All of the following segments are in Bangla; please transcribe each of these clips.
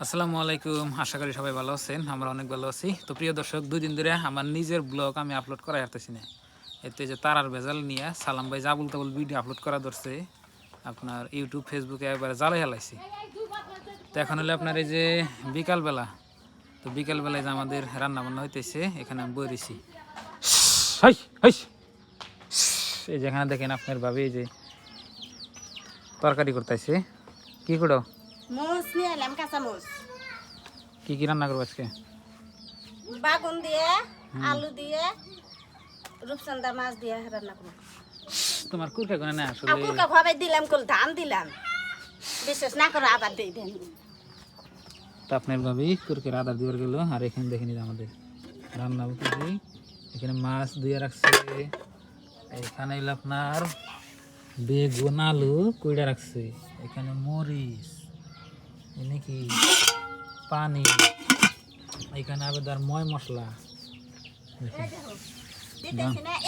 আসসালামু আলাইকুম, আশা করি সবাই ভালো আছেন। আমরা অনেক ভালো আছি। তো প্রিয় দর্শক, 2 দিন ধরে আমার নিজের ব্লগ আমি আপলোড করা হারতেছি না। এতে যে তারার ভেজাল নিয়ে সালাম ভাই জাবুল তাবুল ভিডিও আপলোড করা ধরছে, আপনার ইউটিউব ফেসবুকে একবারে জ্বালাই হেলাইছি। তো এখন হলে আপনার এই যে বিকালবেলা, তো বিকালবেলায় যে আমাদের রান্না বান্না হইতেছে, এখানে আমি বই রয়েছি। এই যেখানে দেখেন আপনার ভাবি এই যে তরকারি করতেছে। কি করো? মোষ নিয়ে এলাম, কাঁচা মোষ। কি কি রান্না করবো আজকে? বাগুন দিয়ে, আলু দিয়ে, রূপচন্দা মাছ দিয়ে রান্না করবো। তোমার কুরকা কোনে না আসলে? কুরকা ভাবে দিলাম, কল ধান দিলাম, বিশেষ না করে আবার দিয়ে দেন। তো আপনার ভাবি কুরকের আদার দিয়ে গেল। আর এখানে দেখেন আমাদের রান্না করতেছি। এখানে মাছ দিয়ে রাখছে, এখানে হইলো আপনার বেগুন আলু কইড়া রাখছে, এখানে মরিচ, নাকি পানি, এখানে আবেদার ময় মশলা।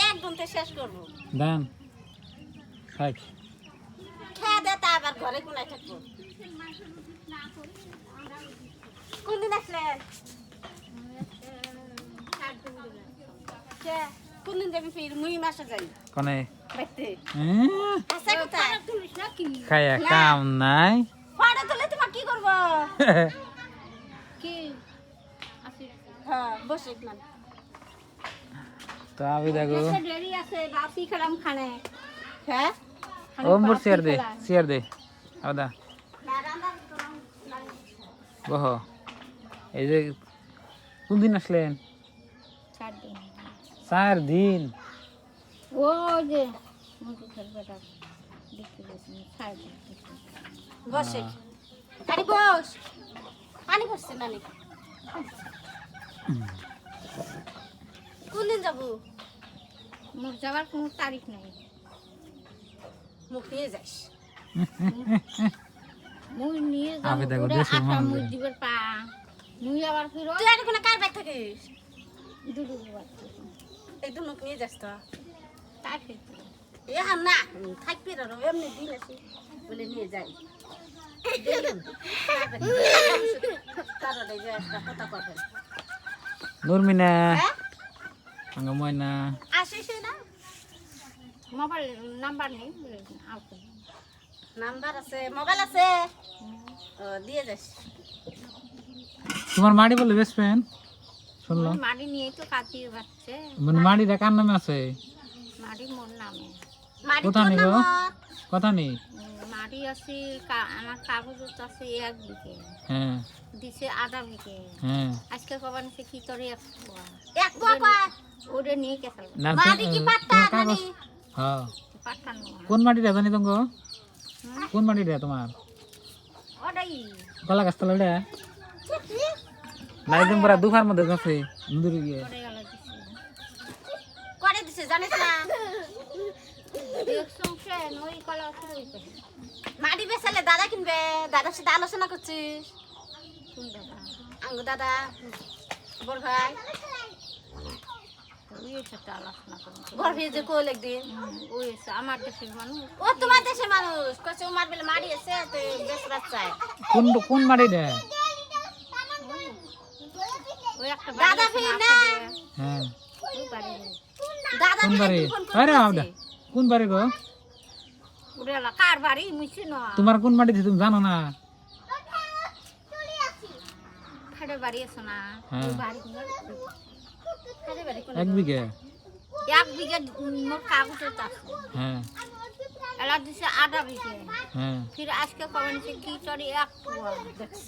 একদম তো শেষ করবো। দেন খাই। খেয়ে দে, তা আবার ঘরে কোনায় থাকবো। কোনদিন আসলে? কোনদিন যাবি? ফির মুই মাসে যাই কোনে দেখতে। খায়া কাম নাই। ফটো তুলে তোমার কি করবো? কি হ্যাঁ বসে মানে তো আমি দেখো দেরি আছে, বাসি খেলাম খানে। হ্যাঁ ও মোর চেয়ার দে আদা বহ। এই যে কোন দিন আসলেন? 4 দিন। ও যে বসে গাড়ি বস, পানি পড়ছে নানি। কোন দিন যাবো? মুখ যাওয়ার কোনো তারিখ নাই। মুখ নিয়ে যাস। মুই নিয়ে আমি যাবো দেখো দেশের আটা মানুষ। মুই দিবার পা মুই আবার ফিরো তুই আর কোনো কার ব্যাগ থাকিস? দুটো একদম মুখ নিয়ে যাস তো। তার ফিরতে এ না থাকবি না, এমনি দিন আসি বলে নিয়ে যাই। নুরমিনা আঙ্গ ময়না আসিস না? মোবাইল নাম্বার নেই আউট নাম্বার আছে, মোবাইল আছে, দিয়ে যাস। তোমার মাড়ি বলে বেস্ট ফ্রেন্ড শুনলাম। মাড়ি নিয়ে তো কাটিয়ে বাচ্চে মানে মাড়িটা কার নামে আছে? মাড়ি মোর নামে। কোথা নেই গো? কথা নেই। মাড়ি আছে আমার কাগজ আছে 1 বিঘে, হ্যাঁ দিছে আধা বিঘে। হ্যাঁ আজকে কবার নিছে কি করে এক বাবা ওরে নিয়ে গেছাল না মাটি কি পাট্টা তোমার কাগজ। নানি? হ্যাঁ পাঠানো কোন মাটিটা জানি তোমার? কোন মাটিটা তোমার? ওটাই গলা গাছতলা এটা না, একদম পুরা দুফার মধ্যে গেছে দূরে গিয়ে। করে গেল দিছে করে দিছে জানিস না? দেখছং ফ্রেন্ড ওই কলা শুরু হইছে মাটি বেচালে দাদা কিনবে, দাদার সাথে আলোচনা করছিস? কোন দাদা আঙ্গু দাদা, বড় ভাই, ওই সাথে আলোচনা করুন বড় ভাই যে কোল একদিন ওই এসে আমার দেশের মানুষ ও তোমার দেশের মানুষ কচ্ছে ও মার বেলে মারি আছে তো বেচবার চায়। কোন মাটিটা? ওই একটা দাদা বাড়ি ফির আছে না, হ্যাঁ ওই বাড়ি দাদা কোন ফির বাড়ি? ফোন আরে করে আওদা কোন বাড়ি গো? ওরে কার বাড়ি মুছি না তোমার কোন মাটিতে তুমি জানো না? ফেড়ে বাড়ি আছে না হ্যাঁ। ওই বাড়ি আরে বাড়ি কোন 1 বিঘা। 1 বিঘে মোর কাগজ আছে হ্যাঁ এলা দিছে আধা বিঘে। হ্যাঁ ফির আজকে কবে নিছে কি করে 1 পুয়া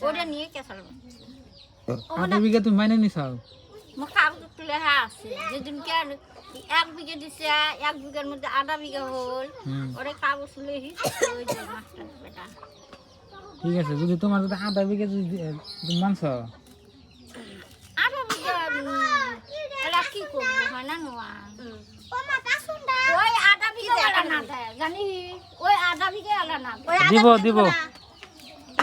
ওরে নিয়ে কেসাল আধা বিঘা তুমি মাইনে নিছাও? মোর কাগজ তুলে হ্যাঁ আছে যেদিনকে 1 বিঘে দিছে 1 বিঘের মধ্যে আধা বিঘা হল হুম ওরে কাগজ তুলে ওই যে মাস্টার বেটা ঠিক আছে, যদি তোমার যদি আধা বিঘা যদি তুমি মানছ আধা বিঘা এলা কি করবো হয় না নোয়া ও মা কাসুন্ডা ওই আধা বিঘা এলা না দেয় জানি ওই আধা বিঘা এলা না দেয়। ওই আদা দিব বিঘা দিব না,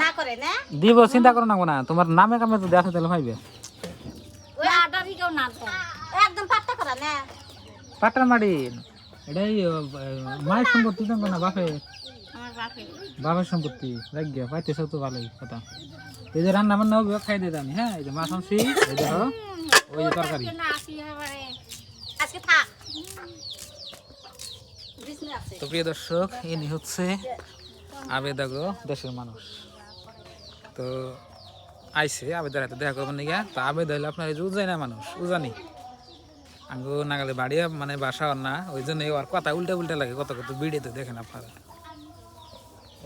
না করে না দিব, চিন্তা করো না। তোমার নামে কামে যদি আসে তাহলে পাইবে। ওই আধা বিঘাও না দেয় একদম পাট্টা করা না। পাটার মাটি এটাই মায়ের সম্পত্তি তো না বাপে। আমার বাপের বাবার সম্পত্তি রাখ গিয়া পাইতেছ তো ভালোই কথা। এই যে রান্না বান্না হবে খাই দিয়ে আমি, হ্যাঁ এই যে মাছ আনছি, এই দেখো ওই যে তরকারি। না কি হবে আজকে থাক বিছনা আছে তো প্রিয় দর্শক, ইনি হচ্ছে আবেদাগো দেশের মানুষ। তো আইসে আবেদার হাতে দেখা করবেন নিগা। তো আবেদ হইলে আপনার এই যে উজাই না মানুষ, উজানি আঙ্গো নাগালে বাড়িয়া মানে বাসা আর না, ওই জন্য আর কথা উল্টা উল্টা লাগে কত কত ভিডিওতে দেখেন আপনারা।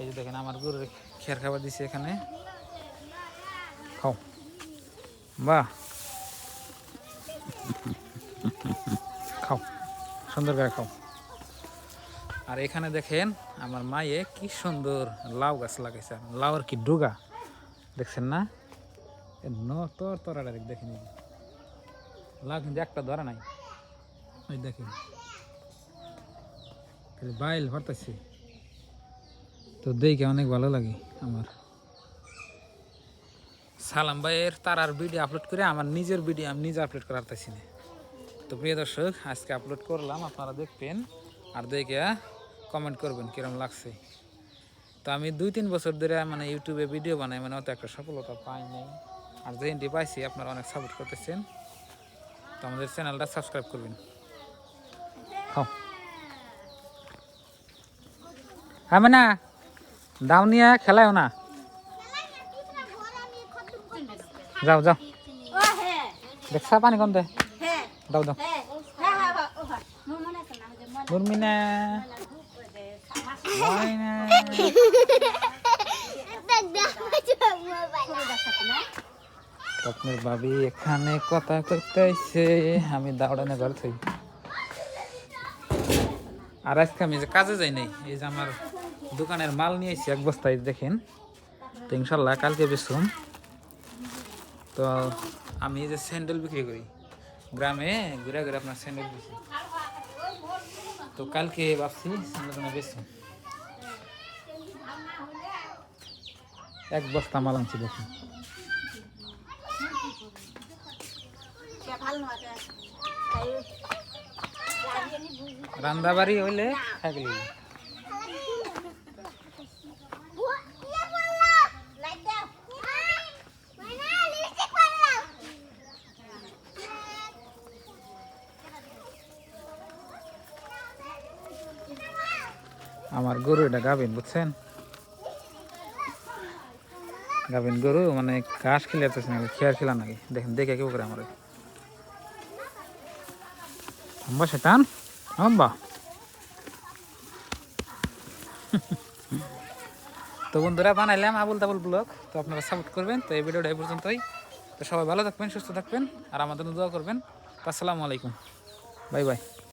এই যে দেখেন আমার গরুর খেয়ার খাবার দিছে এখানে, খাও বাহ খাও সুন্দর করে খাও। আর এখানে দেখেন আমার মায়ে কি সুন্দর লাউ গাছ লাগাইছে, লাউর কি ডুগা দেখছেন না, তোর তোরাটা দেখেন লাউ কিন্তু একটা ধরা নাই, ওই দেখেন বাইল ভরতেছে। তো দেখে অনেক ভালো লাগে আমার। সালাম ভাইয়ের তারার ভিডিও আপলোড করে আমার নিজের ভিডিও আমি নিজে আপলোড করার পারতেছি না। তো প্রিয় দর্শক, আজকে আপলোড করলাম, আপনারা দেখবেন আর দেখে কমেন্ট করবেন কিরম লাগছে। তো আমি 2-3 বছর ধরে মানে ইউটিউবে ভিডিও বানাই, মানে অত একটা সফলতা পাই নাই। আর যেদিনটি পাইছি আপনারা অনেক সাপোর্ট করতেছেন। তো আমাদের চ্যানেলটা সাবস্ক্রাইব করবেন। খাও হ্যাঁ না দাও নিয়ে খেলায়ও না, যাও যাও ও হ্যাঁ দেখছা পানি কম দে, হ্যাঁ দাও দাও হ্যাঁ হ্যাঁ হ্যাঁ ও হ্যাঁ মোর মনে আছে না যে মনে মুরমিনা ময়না আপনার ভাবি এখানে কথা করতে আইছে, আমি দাওড়ানে ঘর থই। আর আজকে আমি যে কাজে যাই নাই, এই যে আমার দোকানের মাল নিয়ে এসেছি 1 বস্তায় দেখেন। তো ইনশাল্লাহ কালকে বেচুম। তো আমি এই যে স্যান্ডেল বিক্রি করি গ্রামে, ঘুরে ঘুরে আপনার স্যান্ডেল বেশি। তো কালকে ভাবছি স্যান্ডেল বেচুম। 1 বস্তা মাল আনছি দেখুন। ভালো না তাই রান্না বাড়ি হইলে থাকলি আমার গরু এটা গাভিন, বুঝছেন, গাভিন গরু মানে ঘাস খেলে খেয়ার খেলা নাকি দেখেন, দেখে কেউ করে আমার আম্বা সেটান আম্বা। তো বন্ধুরা বানাইলাম আবুল তাবুল ব্লগ, তো আপনারা সাপোর্ট করবেন। তো এই ভিডিওটা এই পর্যন্তই। তো সবাই ভালো থাকবেন, সুস্থ থাকবেন, আর আমাদের দোয়া করবেন। আসসালামু আলাইকুম, বাই বাই।